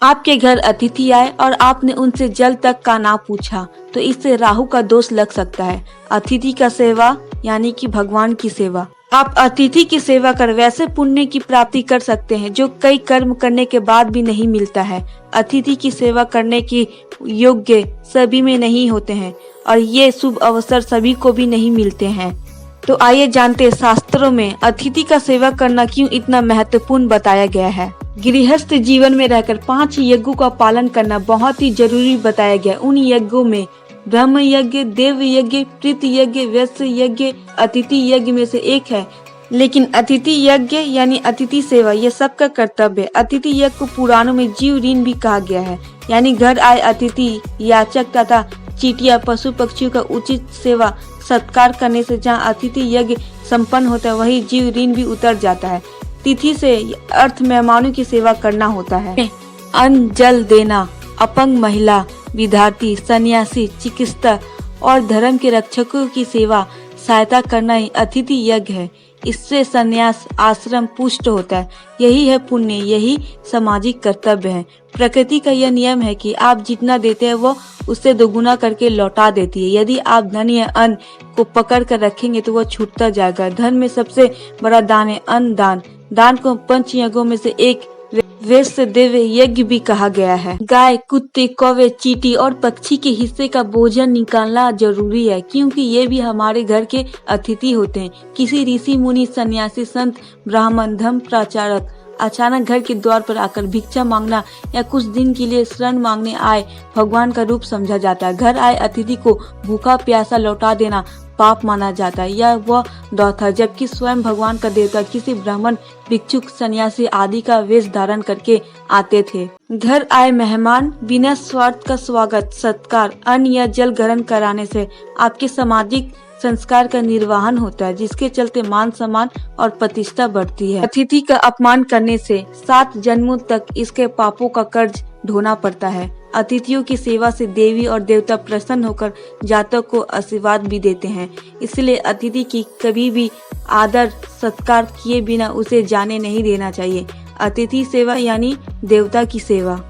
आपके घर अतिथि आए और आपने उनसे जल तक का ना पूछा तो इससे राहु का दोष लग सकता है। अतिथि का सेवा यानी कि भगवान की सेवा। आप अतिथि की सेवा कर वैसे पुण्य की प्राप्ति कर सकते हैं जो कई कर्म करने के बाद भी नहीं मिलता है। अतिथि की सेवा करने की योग्य सभी में नहीं होते हैं और ये शुभ अवसर सभी को भी नहीं मिलते हैं। तो आइए जानते हैं शास्त्रों में अतिथि का सेवा करना क्यों इतना महत्वपूर्ण बताया गया है। गृहस्थ जीवन में रहकर 5 यज्ञों का पालन करना बहुत ही जरूरी बताया गया। उन यज्ञों में ब्रह्म यज्ञ, देव यज्ञ, प्रीति यज्ञ, वैश्य यज्ञ, अतिथि यज्ञ में से एक है। लेकिन अतिथि यज्ञ यानी अतिथि सेवा ये सबका कर्तव्य है। अतिथि यज्ञ को पुराणों में जीव ऋण भी कहा गया है, यानी घर आए अतिथि, याचक तथा चींटियां, पशु पक्षियों का उचित सेवा सत्कार करने से जहाँ अतिथि यज्ञ संपन्न होता है वही जीव ऋण भी उतर जाता है। तिथि से अर्थ मेहमानों की सेवा करना होता है। अन्न जल देना, अपंग महिला, विद्यार्थी, सन्यासी, चिकित्सक और धर्म के रक्षकों की सेवा सहायता करना ही अतिथि यज्ञ है। इससे संन्यास आश्रम पुष्ट होता है। यही है पुण्य, यही सामाजिक कर्तव्य है। प्रकृति का यह नियम है कि आप जितना देते हैं वो उससे दोगुना करके लौटा देती है। यदि आप धन या अन्न को पकड़ कर रखेंगे तो वह छूटता जाएगा। धन में सबसे बड़ा दान है अन्न दान। दान को 5 यज्ञों में से एक वैश्य देव यज्ञ भी कहा गया है। गाय, कुत्ते, कौवे, चींटी और पक्षी के हिस्से का भोजन निकालना जरूरी है, क्योंकि ये भी हमारे घर के अतिथि होते हैं। किसी ऋषि मुनि, सन्यासी, संत, ब्राह्मण, धर्म प्रचारक अचानक घर के द्वार पर आकर भिक्षा मांगना या कुछ दिन के लिए शरण मांगने आए भगवान का रूप समझा जाता है। घर आए अतिथि को भूखा प्यासा लौटा देना पाप माना जाता है। यह वह दौर था जबकि स्वयं भगवान का देवता किसी ब्राह्मण, भिक्षुक, सन्यासी आदि का वेश धारण करके आते थे। घर आए मेहमान बिना स्वार्थ का स्वागत, सत्कार, अन्न या जल ग्रहण कराने से आपके सामाजिक संस्कार का निर्वहन होता है, जिसके चलते मान सम्मान और प्रतिष्ठा बढ़ती है। अतिथि का अपमान करने से 7 जन्मों तक इसके पापों का कर्ज ढोना पड़ता है। अतिथियों की सेवा से देवी और देवता प्रसन्न होकर जातक को आशीर्वाद भी देते हैं। इसलिए अतिथि की कभी भी आदर सत्कार किए बिना उसे जाने नहीं देना चाहिए। अतिथि सेवा यानी देवता की सेवा।